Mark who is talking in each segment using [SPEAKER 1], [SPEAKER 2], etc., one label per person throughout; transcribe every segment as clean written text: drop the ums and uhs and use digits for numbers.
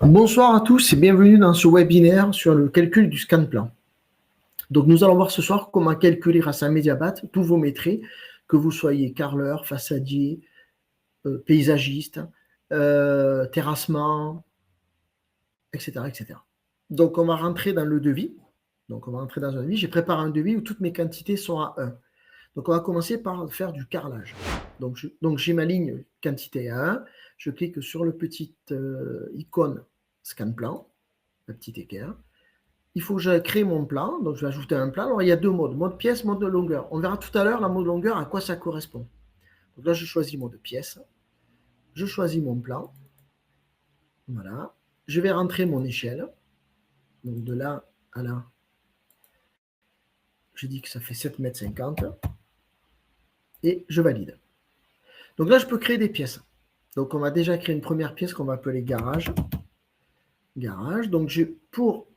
[SPEAKER 1] Bonsoir à tous et bienvenue dans ce webinaire sur le calcul du scan plan. Donc nous allons voir ce soir comment calculer grâce à Mediabat tous vos métraits, que vous soyez carreleur, façadier, paysagiste, terrassement, etc., etc. Donc on va rentrer dans le devis. Donc on va rentrer dans un devis. J'ai préparé un devis où toutes mes quantités sont à 1. Donc on va commencer par faire du carrelage. Donc j'ai ma ligne quantité à 1. Je clique sur le petit icône scan plan, la petite équerre. Il faut que je crée mon plan. Donc, je vais ajouter un plan. Alors, il y a deux modes, mode pièce, mode longueur. On verra tout à l'heure la mode longueur, à quoi ça correspond. Donc là, je choisis mode pièce. Je choisis mon plan. Voilà. Je vais rentrer mon échelle. Donc, de là à là, je dis que ça fait 7,50 m. Et je valide. Donc là, je peux créer des pièces. Donc, on va déjà créer une première pièce qu'on va appeler garage. Garage. Donc, pour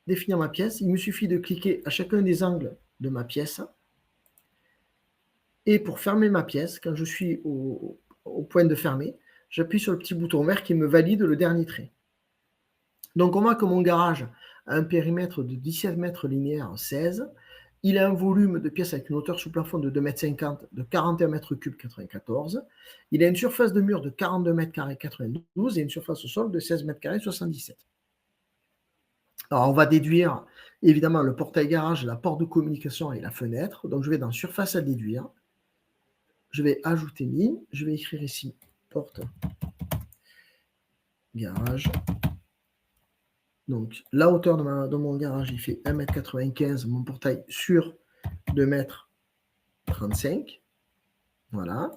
[SPEAKER 1] définir ma pièce, il me suffit de cliquer à chacun des angles de ma pièce. Et pour fermer ma pièce, quand je suis au point de fermer, j'appuie sur le petit bouton vert qui me valide le dernier trait. Donc on voit que mon garage a un périmètre de 17 mètres linéaires 16. Il a un volume de pièces avec une hauteur sous plafond de 2,50 m de 41 mètres cubes 94. Il a une surface de mur de 42 mètres carrés 92 et une surface au sol de 16 mètres carrés 77. Alors on va déduire évidemment le portail garage, la porte de communication et la fenêtre. Donc je vais dans surface à déduire. Je vais ajouter une ligne. Je vais écrire ici porte garage. Donc, la hauteur de mon garage, il fait 1,95 m. Mon portail sur 2,35 m. Voilà.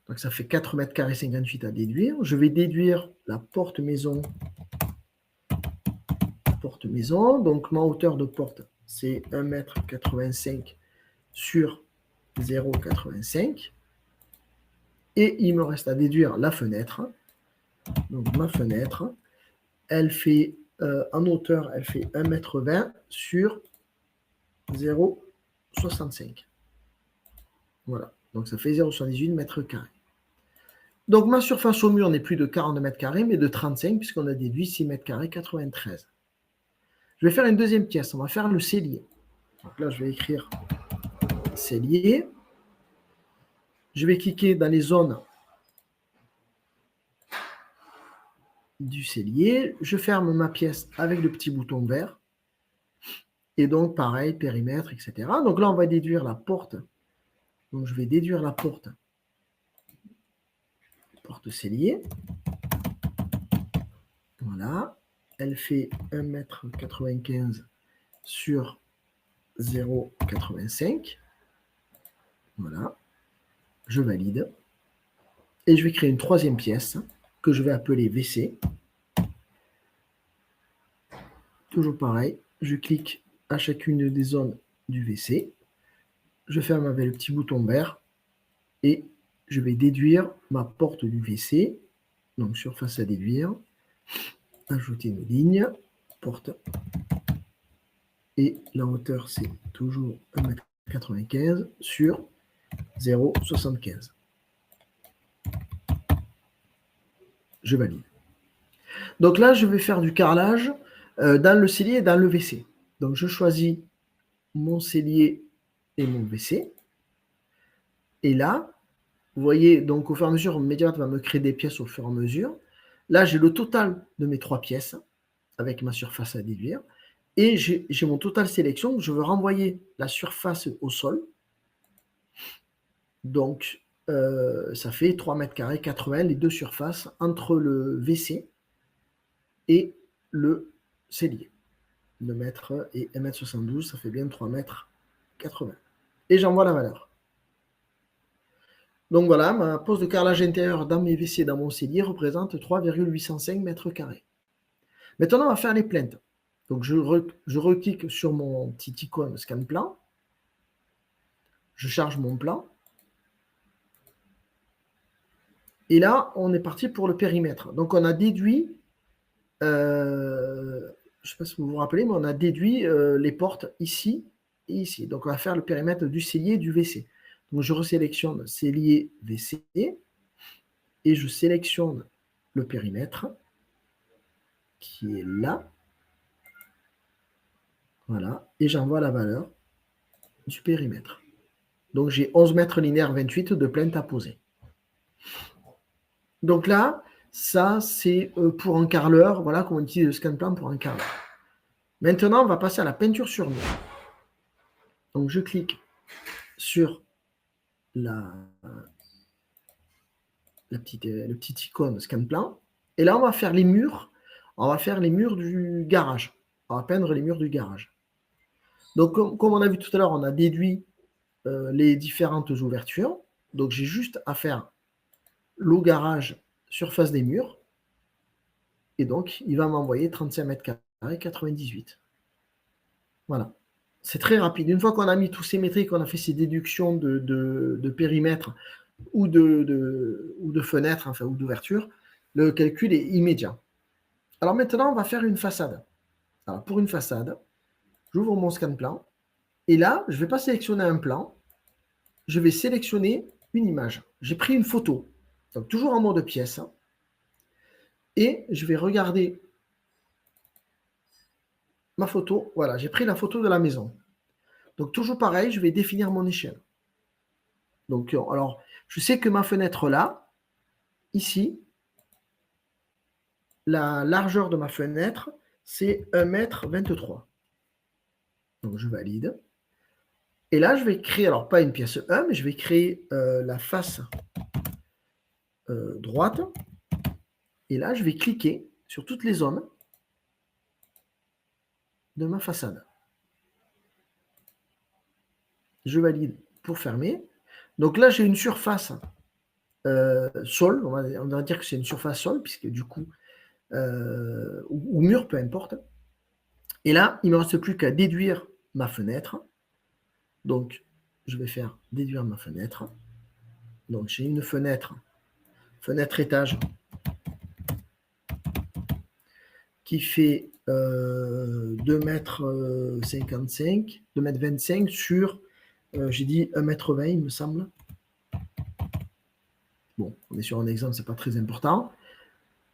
[SPEAKER 1] Donc, ça fait 4,58 m à déduire. Je vais déduire la porte maison. Porte maison. Donc, ma hauteur de porte, c'est 1,85 m sur 0,85 m. Et il me reste à déduire la fenêtre. Donc, ma fenêtre, elle fait, en hauteur, elle fait 1,20 m sur 0,65 m. Voilà. Donc, ça fait 0,78 mètres carrés. Donc, ma surface au mur n'est plus de 40 mètres carrés, mais de 35, puisqu'on a déduit 6 mètres carrés 93. Je vais faire une deuxième pièce. On va faire le cellier. Donc là, je vais écrire cellier. Je vais cliquer dans les zones du cellier. Je ferme ma pièce avec le petit bouton vert. Et donc, pareil, périmètre, etc. Donc là, on va déduire la porte. Donc, je vais déduire la porte cellier. Voilà. Elle fait 1,95 m sur 0,85. Voilà. Je valide. Et je vais créer une troisième pièce que je vais appeler WC. Toujours pareil. Je clique à chacune des zones du WC. Je ferme avec le petit bouton vert. Et je vais déduire ma porte du WC. Donc, surface à déduire. Ajouter une ligne. Porte. Et la hauteur, c'est toujours 1,95 m sur 0,75. Je valide. Donc là, je vais faire du carrelage dans le cellier et dans le WC. Donc, je choisis mon cellier et mon WC. Et là, vous voyez, donc au fur et à mesure, Mediabat va me créer des pièces au fur et à mesure. Là, j'ai le total de mes 3 pièces avec ma surface à déduire. Et j'ai mon total sélection. Je veux renvoyer la surface au sol. Donc, ça fait 3 mètres carrés 80, les deux surfaces entre le WC et le cellier. 2 mètres et 1,72 m, ça fait bien 3 mètres 80. Et j'envoie la valeur. Donc voilà, ma pose de carrelage intérieur dans mes WC et dans mon cellier représente 3,805 mètres carrés. Maintenant, on va faire les plaintes. Donc je reclique sur mon petit icône scan plan. Je charge mon plan. Et là, on est parti pour le périmètre. Donc on a déduit, je ne sais pas si vous vous rappelez, mais on a déduit les portes ici et ici. Donc on va faire le périmètre du cellier et du WC. Donc je resélectionne cellier WC et je sélectionne le périmètre. qui est là. Voilà. Et j'envoie la valeur du périmètre. Donc, j'ai 11 mètres linéaires 28 de plainte à poser. Donc là, ça, c'est pour un carreleur. Voilà comment on utilise le scan plan pour un carreleur. Maintenant, on va passer à la peinture sur mur. Donc, je clique sur le petit icône scan plan. Et là, on va faire les murs. On va faire les murs du garage. On va peindre les murs du garage. Donc, comme on a vu tout à l'heure, on a déduit les différentes ouvertures. Donc, j'ai juste à faire l'eau garage surface des murs. Et donc, il va m'envoyer 35 mètres carrés, 98. Voilà. C'est très rapide. Une fois qu'on a mis tous ces métriques, qu'on a fait ces déductions de périmètre ou de fenêtre, enfin, ou d'ouverture, le calcul est immédiat. Alors maintenant, on va faire une façade. Alors, pour une façade, j'ouvre mon scan plan. Et là, je ne vais pas sélectionner un plan. Je vais sélectionner une image. J'ai pris une photo. Donc, toujours en mode pièce. Et je vais regarder ma photo. Voilà, j'ai pris la photo de la maison. Donc, toujours pareil, je vais définir mon échelle. Donc, alors, je sais que ma fenêtre là, ici, la largeur de ma fenêtre, c'est 1,23 m. Donc, je valide. Et là, je vais créer, alors pas une pièce 1, mais je vais créer la face droite. Et là, je vais cliquer sur toutes les zones de ma façade. Je valide pour fermer. Donc là, j'ai une surface sol. On va dire que c'est une surface sol, puisque du coup, ou mur, peu importe. Et là, il ne me reste plus qu'à déduire ma fenêtre. Donc, je vais faire déduire ma fenêtre. Donc, j'ai une fenêtre étage, qui fait 2,55 m, 2,25 m sur, j'ai dit 1,20 m, il me semble. Bon, on est sur un exemple, ce n'est pas très important.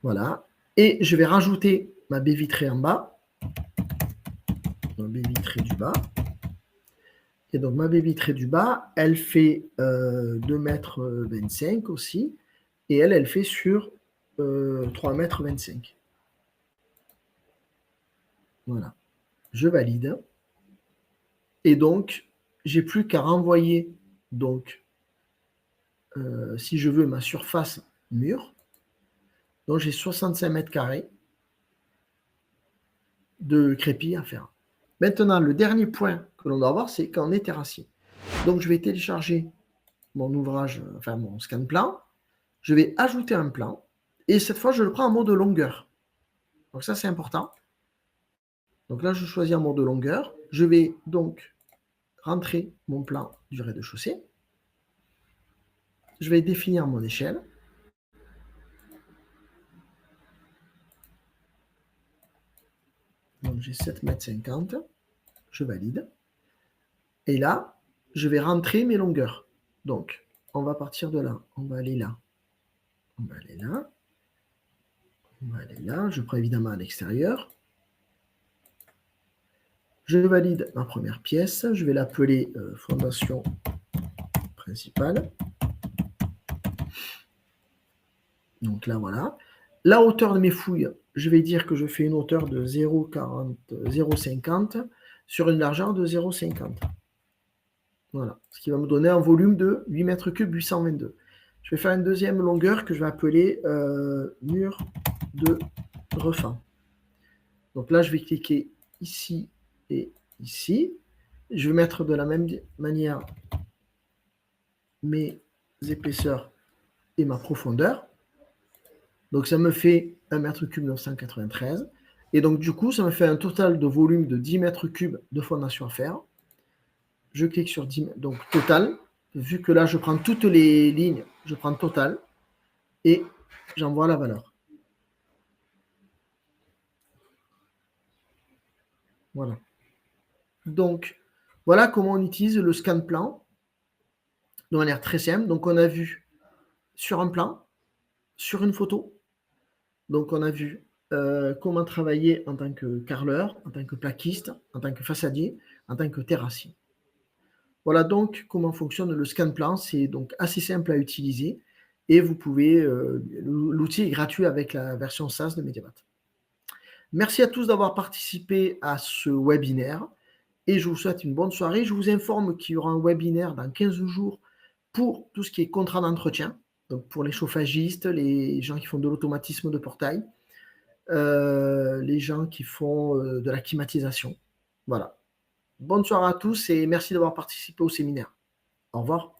[SPEAKER 1] Voilà. Et je vais rajouter ma baie vitrée en bas. Ma baie vitrée du bas. Et donc, ma baie vitrée du bas, elle fait 2,25 m aussi. Et elle fait sur 3,25 m. Voilà. Je valide. Et donc, j'ai plus qu'à renvoyer, donc, si je veux, ma surface mur. Donc, j'ai 65 mètres carrés de crépi à faire. Maintenant, le dernier point que l'on doit avoir, c'est quand on est terrassier. Donc, je vais télécharger mon ouvrage, enfin mon scan plan. Je vais ajouter un plan. Et cette fois, je le prends en mode longueur. Donc, ça, c'est important. Donc là, je choisis en mode longueur. Je vais donc rentrer mon plan du rez-de-chaussée. Je vais définir mon échelle. Donc, j'ai 7,50 m. Je valide. Et là, je vais rentrer mes longueurs. Donc, on va partir de là. On va aller là. On va aller là. On va aller là. Je prends évidemment à l'extérieur. Je valide ma première pièce. Je vais l'appeler fondation principale. Donc là, voilà. La hauteur de mes fouilles, je vais dire que je fais une hauteur de 0,50 sur une largeur de 0,50. Voilà. Ce qui va me donner un volume de 8 mètres cubes 822. Je vais faire une deuxième longueur que je vais appeler mur de refend. Donc là, je vais cliquer ici et ici. Je vais mettre de la même manière mes épaisseurs et ma profondeur. Donc ça me fait 1 mètre cube 993. Et donc du coup, ça me fait un total de volume de 10 mètres cubes de fondation à faire. Je clique sur 10 mètres, donc total. Vu que là, je prends toutes les lignes, je prends total. Et j'envoie la valeur. Voilà. Donc, voilà comment on utilise le scan plan de manière très simple. Donc, on a vu sur un plan, sur une photo. Donc, on a vu comment travailler en tant que carreleur, en tant que plaquiste, en tant que façadier, en tant que terrassier. Voilà donc comment fonctionne le scan plan. C'est donc assez simple à utiliser et vous pouvez, l'outil est gratuit avec la version SaaS de Mediabat. Merci à tous d'avoir participé à ce webinaire et je vous souhaite une bonne soirée. Je vous informe qu'il y aura un webinaire dans 15 jours pour tout ce qui est contrat d'entretien, donc pour les chauffagistes, les gens qui font de l'automatisme de portail, les gens qui font de la climatisation. Voilà. Bonne soirée à tous et merci d'avoir participé au séminaire. Au revoir.